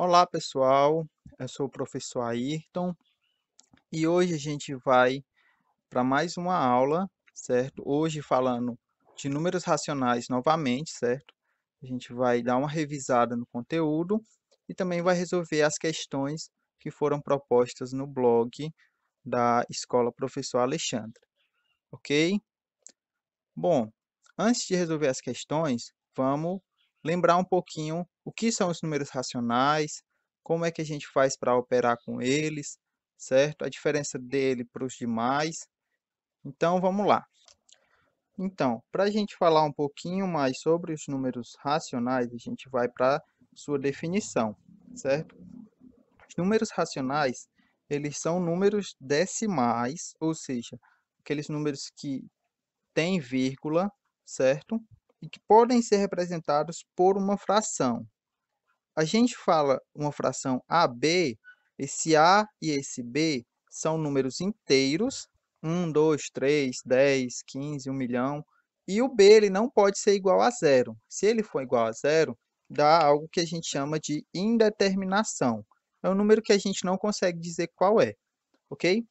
Olá, pessoal. Eu sou o professor Ayrton e hoje a gente vai para mais uma aula, certo? Hoje falando de números racionais novamente, certo? A gente vai dar uma revisada no conteúdo e também vai resolver as questões que foram propostas no blog da Escola Professor Alexandre, ok? Bom, antes de resolver as questões, vamos lembrar um pouquinho o que são os números racionais, como é que a gente faz para operar com eles, certo? A diferença dele para os demais. Então, vamos lá. Então, para a gente falar um pouquinho mais sobre os números racionais, a gente vai para sua definição, certo? Os números racionais, eles são números decimais, ou seja, aqueles números que têm vírgula, certo? E que podem ser representados por uma fração. A gente fala uma fração AB, esse A e esse B são números inteiros, 1, 2, 3, 10, 15, 1 milhão, e o B ele não pode ser igual a zero. Se ele for igual a zero, dá algo que a gente chama de indeterminação. É um número que a gente não consegue dizer qual é, ok?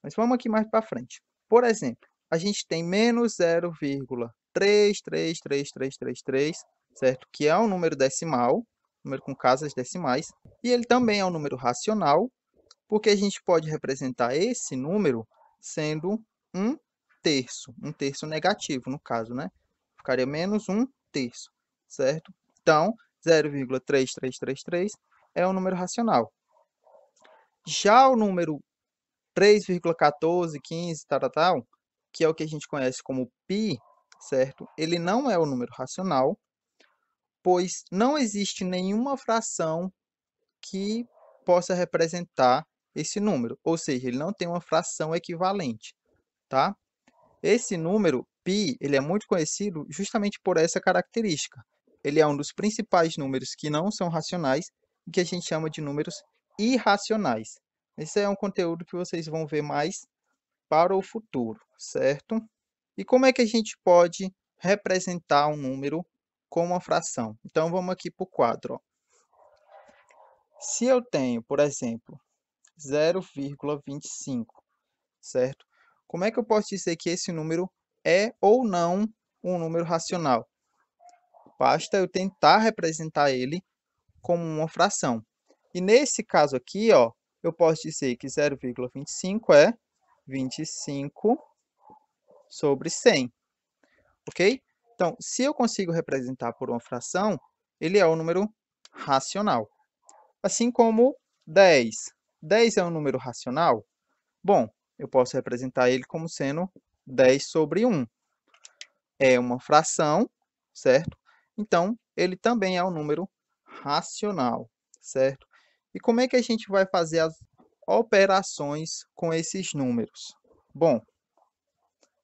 Mas vamos aqui mais para frente. Por exemplo, a gente tem menos 0,333333, certo? Que é um número decimal, número com casas decimais, e ele também é um número racional, porque a gente pode representar esse número sendo um terço negativo, no caso, né? Ficaria menos um terço, certo? Então, 0,3333 é um número racional. Já o número 3,1415, tal, que é o que a gente conhece como π, certo? Ele não é o número racional, pois não existe nenhuma fração que possa representar esse número, ou seja, ele não tem uma fração equivalente, tá? Esse número π, ele é muito conhecido justamente por essa característica. Ele é um dos principais números que não são racionais e que a gente chama de números irracionais. Esse é um conteúdo que vocês vão ver mais para o futuro, certo? E como é que a gente pode representar um número com uma fração? Então, vamos aqui para o quadro. Ó. Se eu tenho, por exemplo, 0,25, certo? Como é que eu posso dizer que esse número é ou não um número racional? Basta eu tentar representar ele como uma fração. E nesse caso aqui, ó, eu posso dizer que 0,25 é 25 sobre 100. Ok? Então, se eu consigo representar por uma fração, ele é um número racional. Assim como 10. 10 é um número racional? Bom, eu posso representar ele como sendo 10 sobre 1. É uma fração, certo? Então, ele também é um número racional, certo? E como é que a gente vai fazer as operações com esses números? Bom,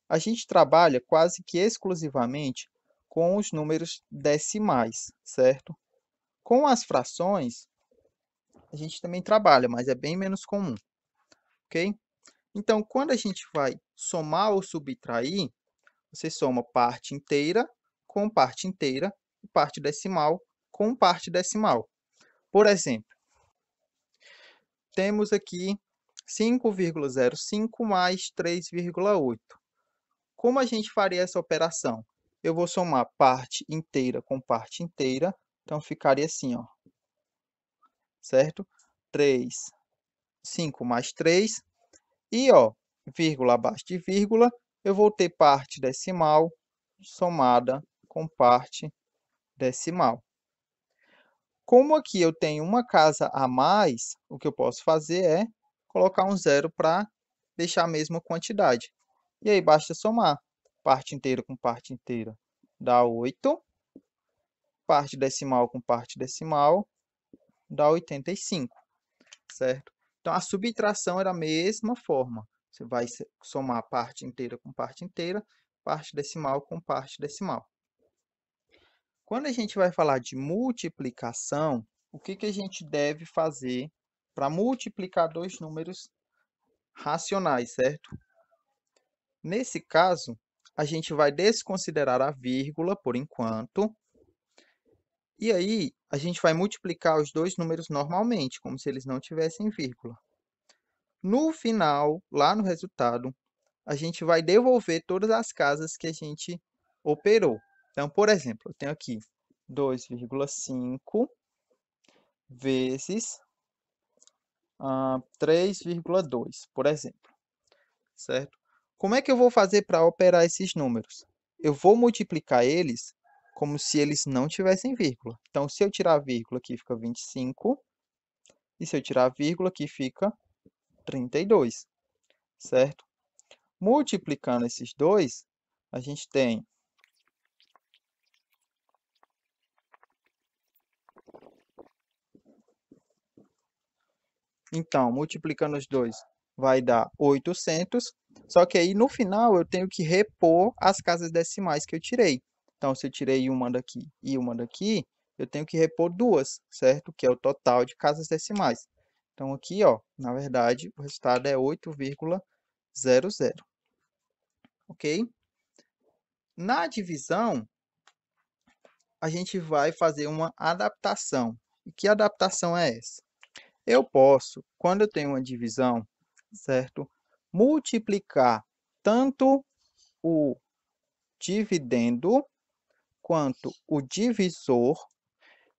a gente trabalha quase que exclusivamente com os números decimais, certo? Com as frações, a gente também trabalha, mas é bem menos comum, ok? Então, quando a gente vai somar ou subtrair, você soma parte inteira com parte inteira e parte decimal com parte decimal. Por exemplo, temos aqui 5,05 mais 3,8. Como a gente faria essa operação? Eu vou somar parte inteira com parte inteira, então ficaria assim, ó, certo? 3, 5 mais 3, e ó, vírgula abaixo de vírgula, eu vou ter parte decimal somada com parte decimal. Como aqui eu tenho uma casa a mais, o que eu posso fazer é colocar um zero para deixar a mesma quantidade. E aí basta somar. Parte inteira com parte inteira dá 8. Parte decimal com parte decimal dá 85, certo? Então, a subtração é da mesma forma. Você vai somar parte inteira com parte decimal com parte decimal. Quando a gente vai falar de multiplicação, o que que a gente deve fazer para multiplicar dois números racionais, certo? Nesse caso, a gente vai desconsiderar a vírgula por enquanto E aí, a gente vai multiplicar os dois números normalmente, como se eles não tivessem vírgula. No final, lá no resultado, a gente vai devolver todas as casas que a gente operou. Então, por exemplo, eu tenho aqui 2,5 vezes 3,2, por exemplo, certo? Como é que eu vou fazer para operar esses números? Eu vou multiplicar eles como se eles não tivessem vírgula. Então, se eu tirar a vírgula, aqui fica 25, e se eu tirar a vírgula, aqui fica 32, certo? Multiplicando esses dois, a gente tem, então, multiplicando os dois, vai dar 800, só que aí no final eu tenho que repor as casas decimais que eu tirei. Então, se eu tirei uma daqui e uma daqui, eu tenho que repor duas, certo? Que é o total de casas decimais. Então, aqui, ó, na verdade, o resultado é 8,00, ok? Na divisão, a gente vai fazer uma adaptação. E que adaptação é essa? Eu posso, quando eu tenho uma divisão, certo? Multiplicar tanto o dividendo quanto o divisor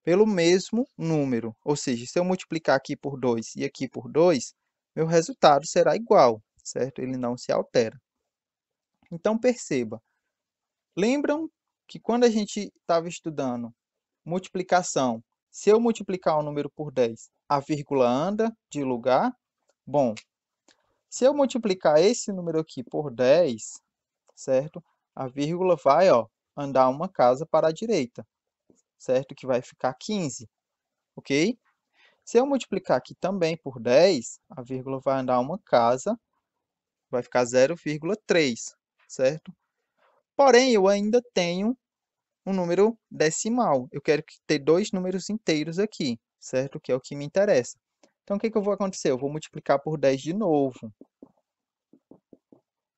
pelo mesmo número. Ou seja, se eu multiplicar aqui por 2 e aqui por 2, meu resultado será igual, certo? Ele não se altera. Então, perceba, lembram que quando a gente estava estudando multiplicação, se eu multiplicar um número por 10, a vírgula anda de lugar? Bom, se eu multiplicar esse número aqui por 10, certo? A vírgula vai, ó, andar uma casa para a direita, certo? Que vai ficar 15, ok? Se eu multiplicar aqui também por 10, a vírgula vai andar uma casa, vai ficar 0,3, certo? Porém, eu ainda tenho um número decimal. Eu quero ter dois números inteiros aqui, certo? Que é o que me interessa. Então, o que que eu vou acontecer? Eu vou multiplicar por 10 de novo,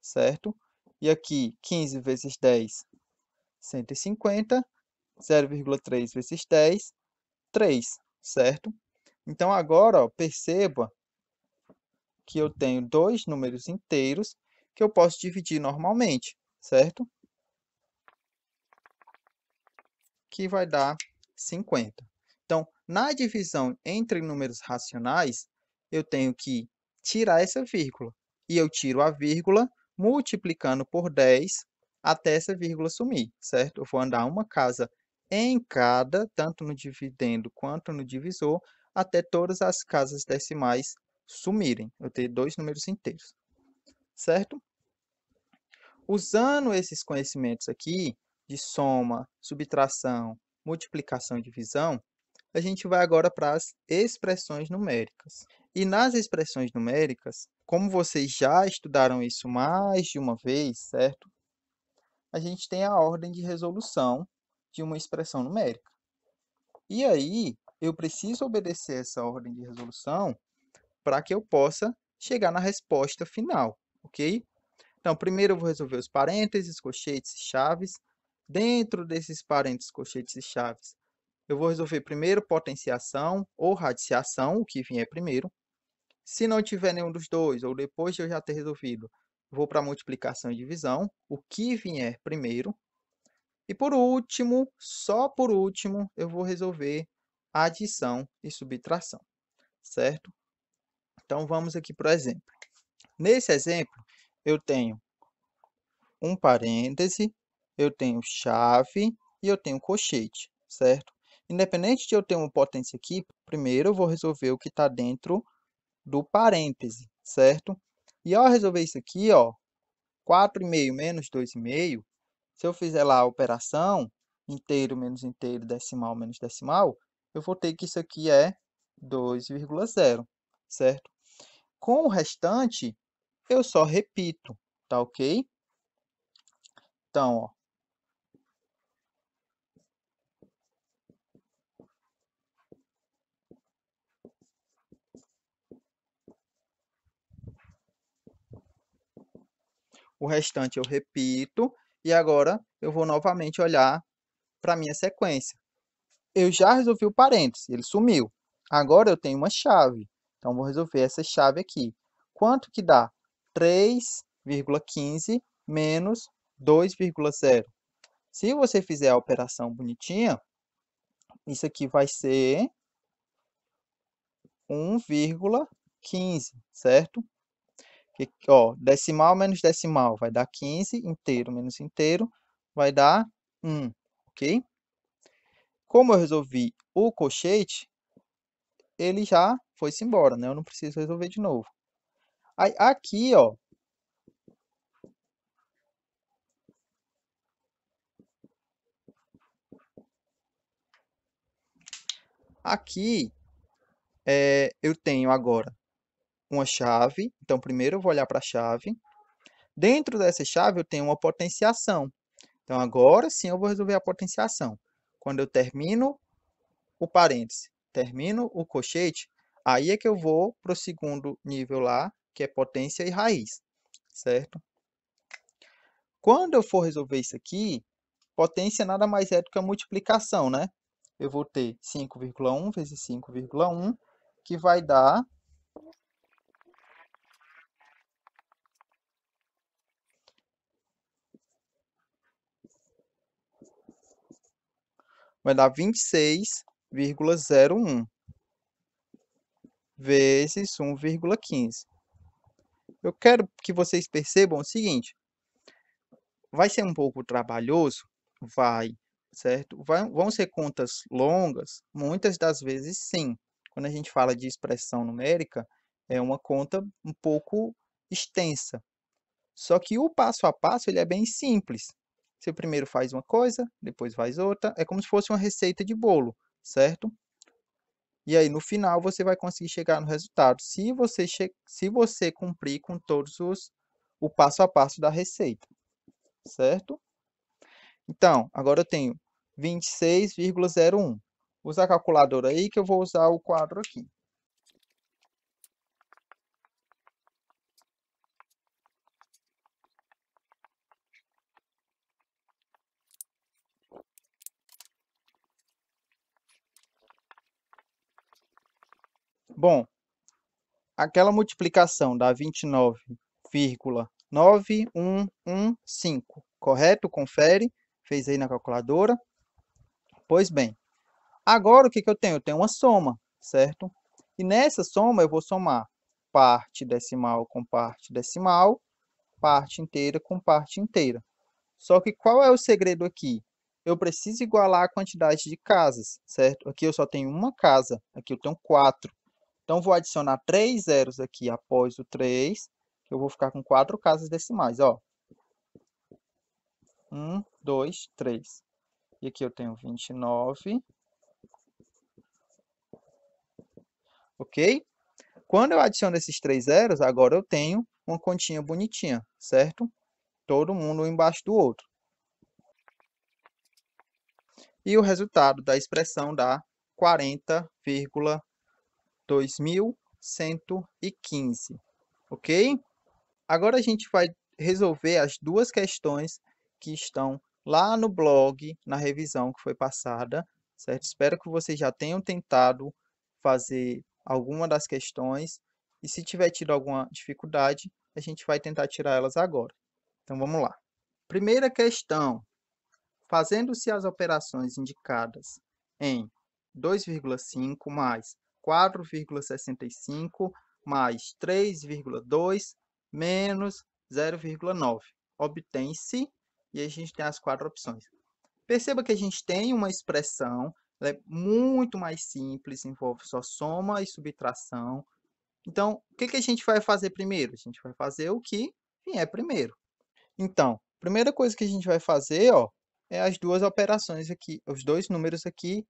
certo? E aqui, 15 vezes 10, 150. 0,3 vezes 10, 3, certo? Então, agora, ó, perceba que eu tenho dois números inteiros que eu posso dividir normalmente, certo? Que vai dar 50. Então, na divisão entre números racionais, eu tenho que tirar essa vírgula. E eu tiro a vírgula multiplicando por 10 até essa vírgula sumir, certo? Eu vou andar uma casa em cada, tanto no dividendo quanto no divisor, até todas as casas decimais sumirem. Eu tenho dois números inteiros, certo? Usando esses conhecimentos aqui, de soma, subtração, multiplicação e divisão, a gente vai agora para as expressões numéricas. E nas expressões numéricas, como vocês já estudaram isso mais de uma vez, certo? A gente tem a ordem de resolução de uma expressão numérica. E aí, eu preciso obedecer essa ordem de resolução para que eu possa chegar na resposta final, ok? Então, primeiro eu vou resolver os parênteses, colchetes e chaves. Dentro desses parênteses, colchetes e chaves, eu vou resolver primeiro potenciação ou radiciação, o que vier primeiro. Se não tiver nenhum dos dois, ou depois de eu já ter resolvido, vou para multiplicação e divisão, o que vier primeiro. E por último, só por último, eu vou resolver adição e subtração, certo? Então vamos aqui para o exemplo. Nesse exemplo, eu tenho um parêntese, eu tenho chave e eu tenho colchete, certo? Independente de eu ter uma potência aqui, primeiro eu vou resolver o que está dentro do parêntese, certo? E ao resolver isso aqui, ó, 4,5 menos 2,5, se eu fizer lá a operação, inteiro menos inteiro, decimal menos decimal, eu vou ter que isso aqui é 2,0, certo? Com o restante, eu só repito, tá ok? Então, ó, o restante eu repito, e agora eu vou novamente olhar para a minha sequência. eu já resolvi o parênteses, ele sumiu. Agora eu tenho uma chave. Então, vou resolver essa chave aqui. Quanto que dá? 3,15 menos 2,0. Se você fizer a operação bonitinha, isso aqui vai ser 1,15, certo? Ó, decimal menos decimal vai dar 15, inteiro menos inteiro vai dar 1, ok? Como eu resolvi o colchete, ele já foi-se embora, né? Eu não preciso resolver de novo. Aí, aqui, ó, aqui eu tenho agora uma chave. Então, primeiro eu vou olhar para a chave. Dentro dessa chave eu tenho uma potenciação. Então, agora sim eu vou resolver a potenciação. Quando eu termino o parêntese, termino o colchete, aí é que eu vou para o segundo nível lá, que é potência e raiz, certo? Quando eu for resolver isso aqui, potência nada mais é do que a multiplicação, né? Eu vou ter 5,1 vezes 5,1, que vai dar 26,01 vezes 1,15. Eu quero que vocês percebam o seguinte, vai ser um pouco trabalhoso? Vai, certo? Vão ser contas longas? Muitas das vezes sim. Quando a gente fala de expressão numérica, é uma conta um pouco extensa. Só que o passo a passo ele é bem simples. Você primeiro faz uma coisa, depois faz outra. É como se fosse uma receita de bolo, certo? E aí, no final, você vai conseguir chegar no resultado, se você cumprir com o passo a passo da receita, certo? Então, agora eu tenho 26,01. Usa a calculadora aí que eu vou usar o quadro aqui. Bom, aquela multiplicação dá 29,9115, correto? Confere. Fez aí na calculadora. Pois bem, agora o que que eu tenho? Eu tenho uma soma, certo? E nessa soma eu vou somar parte decimal com parte inteira com parte inteira. Só que qual é o segredo aqui? Eu preciso igualar a quantidade de casas, certo? Aqui eu só tenho uma casa, aqui eu tenho 4. Então, vou adicionar 3 zeros aqui após o 3, que eu vou ficar com 4 casas decimais, ó. 1, 2, 3. E aqui eu tenho 29, ok? Quando eu adiciono esses 3 zeros, agora eu tenho uma continha bonitinha, certo? Todo mundo um embaixo do outro. E o resultado da expressão dá 40,2115, ok? Agora a gente vai resolver as duas questões que estão lá no blog, na revisão que foi passada, certo? Espero que vocês já tenham tentado fazer alguma das questões e se tiver tido alguma dificuldade, a gente vai tentar tirar elas agora. Então vamos lá. Primeira questão. Fazendo-se as operações indicadas em 2,5 mais 4,65 mais 3,2 menos 0,9. Obtém-se, e a gente tem as quatro opções. Perceba que a gente tem uma expressão, ela é muito mais simples, envolve só soma e subtração. Então, o que que a gente vai fazer primeiro? A gente vai fazer o que vier primeiro. Então, primeira coisa que a gente vai fazer, ó, é as duas operações aqui, os dois números aqui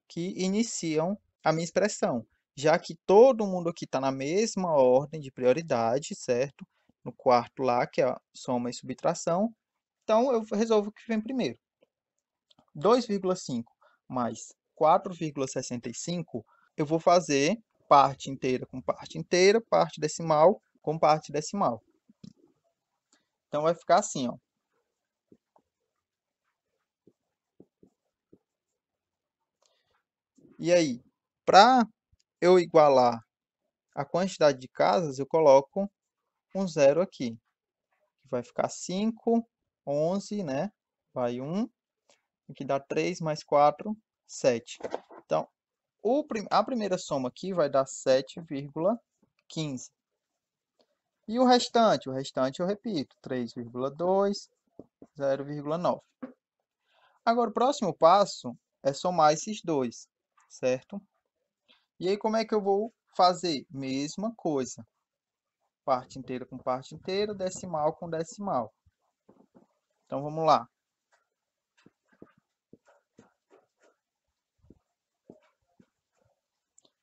que iniciam a minha expressão, já que todo mundo aqui está na mesma ordem de prioridade, certo? No quarto lá, que é a soma e subtração. Então, eu resolvo o que vem primeiro. 2,5 mais 4,65, eu vou fazer parte inteira com parte inteira, parte decimal com parte decimal. Então, vai ficar assim, ó. E aí, para eu igualar a quantidade de casas, eu coloco um zero aqui. Vai ficar 5, 11, né? Vai 1, aqui dá 3 mais 4, 7. Então, a primeira soma aqui vai dar 7,15. E o restante? O restante eu repito, 3,2, 0,9. Agora, o próximo passo é somar esses dois, certo? E aí, como é que eu vou fazer? Mesma coisa. Parte inteira com parte inteira, decimal com decimal. Então, vamos lá.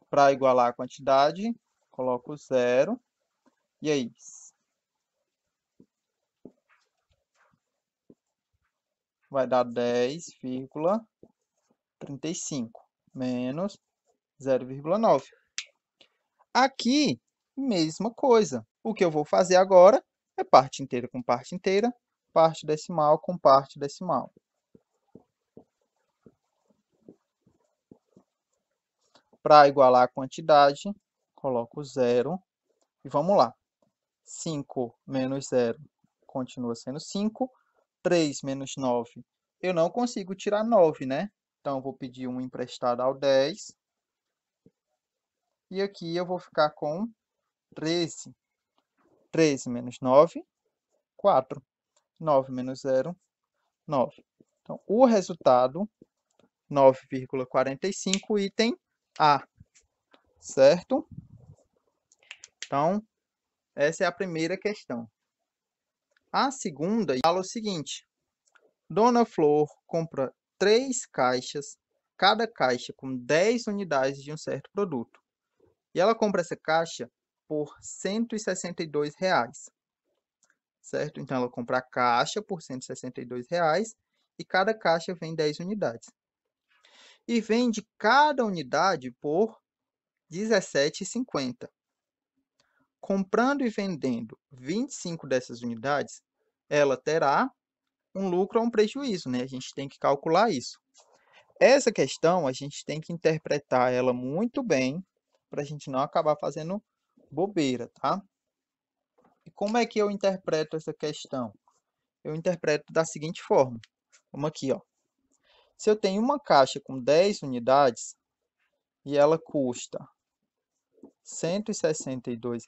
Para igualar a quantidade, coloco zero. E aí? Vai dar 10,35 menos 0,9. Aqui, mesma coisa. O que eu vou fazer agora é parte inteira com parte inteira, parte decimal com parte decimal. Para igualar a quantidade, coloco zero. E vamos lá. 5 menos 0 continua sendo 5. 3 menos 9. Eu não consigo tirar 9, né? Então, eu vou pedir um emprestado ao 10. E aqui eu vou ficar com 13. 13 menos 9, 4. 9 menos 0, 9. Então, o resultado, 9,45, item A, certo? Então, essa é a primeira questão. A segunda fala o seguinte: Dona Flor compra 3 caixas, cada caixa com 10 unidades de um certo produto. E ela compra essa caixa por R$ 162, certo? Então, ela compra a caixa por R$ 162 e cada caixa vem 10 unidades. E vende cada unidade por R$ 17,50. Comprando e vendendo 25 dessas unidades, ela terá um lucro ou um prejuízo, né? A gente tem que calcular isso. Essa questão, a gente tem que interpretar ela muito bem para a gente não acabar fazendo bobeira, tá? E como é que eu interpreto essa questão? Eu interpreto da seguinte forma. Vamos aqui, ó. Se eu tenho uma caixa com 10 unidades e ela custa R$ 162,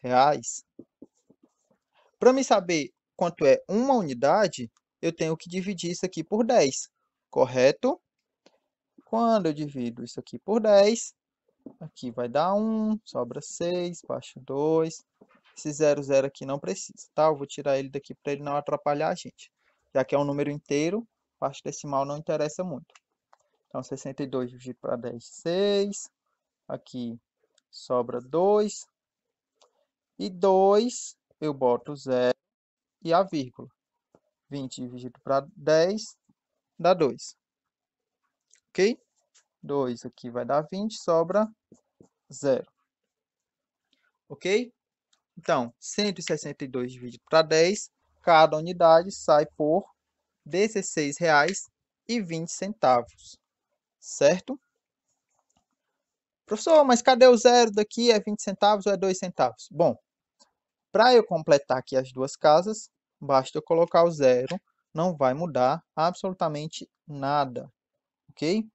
para me saber quanto é uma unidade, eu tenho que dividir isso aqui por 10, correto? Quando eu divido isso aqui por 10, aqui vai dar 1, sobra 6, baixo 2. Esse 0, 0 aqui não precisa, tá? Eu vou tirar ele daqui para ele não atrapalhar a gente. Já que é um número inteiro, parte decimal não interessa muito. Então, 62 dividido para 10, 6. Aqui sobra 2. E 2, eu boto 0 e a vírgula. 20 dividido para 10 dá 2. Ok? 2 aqui vai dar 20, sobra 0. Ok? Então, 162 dividido para 10, cada unidade sai por R$ 16,20. Certo? Professor, mas cadê o zero daqui? É 20 centavos ou é 2 centavos? Bom, para eu completar aqui as duas casas, basta eu colocar o zero, não vai mudar absolutamente nada, ok?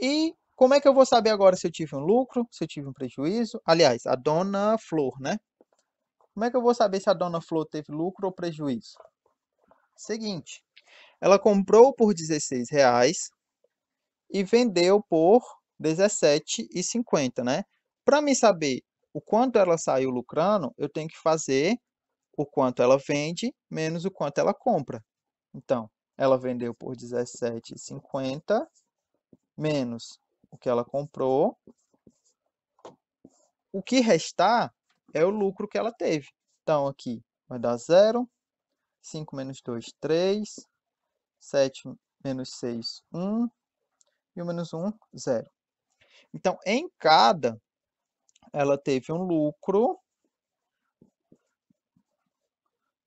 E como é que eu vou saber agora se eu tive um lucro, se eu tive um prejuízo? Aliás, a Dona Flor, né? Como é que eu vou saber se a Dona Flor teve lucro ou prejuízo? Seguinte, ela comprou por R$ 16 e vendeu por R$ 17,50, né? Para me saber o quanto ela saiu lucrando, eu tenho que fazer o quanto ela vende menos o quanto ela compra. Então, ela vendeu por R$ 17,50 menos o que ela comprou. O que restar é o lucro que ela teve. Então, aqui vai dar 0, 5 menos 2, 3, 7 menos 6, 1, e o menos 1, 0. Então, em cada, ela teve um lucro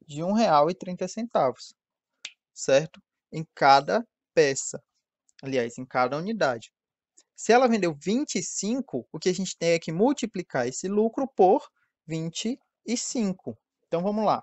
de R$ 1,30, certo? Em cada peça. Aliás, em cada unidade. Se ela vendeu 25, o que a gente tem é que multiplicar esse lucro por 25. Então, vamos lá.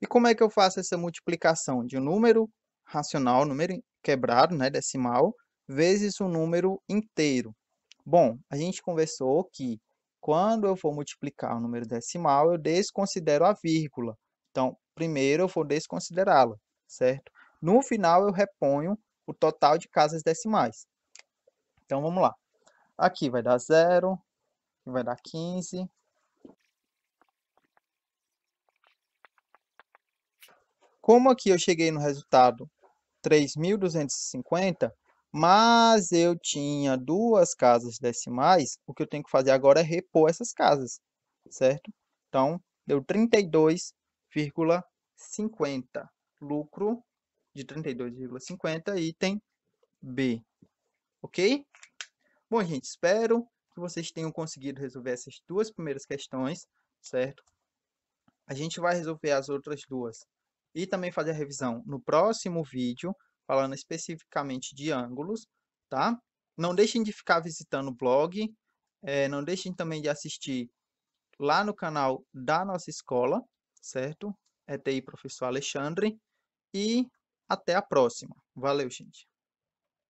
E como é que eu faço essa multiplicação de um número racional, número quebrado, né, decimal, vezes um número inteiro? Bom, a gente conversou que quando eu for multiplicar o número decimal, eu desconsidero a vírgula. Então, primeiro eu vou desconsiderá-la, certo? No final, eu reponho o total de casas decimais. Então, vamos lá. Aqui vai dar 0, aqui vai dar 15. Como aqui eu cheguei no resultado 3.250, mas eu tinha duas casas decimais, o que eu tenho que fazer agora é repor essas casas, certo? Então, deu 32,50. Lucro de 32,50, item B. Ok? Bom, gente, espero que vocês tenham conseguido resolver essas duas primeiras questões, certo? A gente vai resolver as outras duas e também fazer a revisão no próximo vídeo, falando especificamente de ângulos, tá? Não deixem de ficar visitando o blog, não deixem também de assistir lá no canal da nossa escola, certo? ETI Professor Alexandre, e até a próxima. Valeu, gente!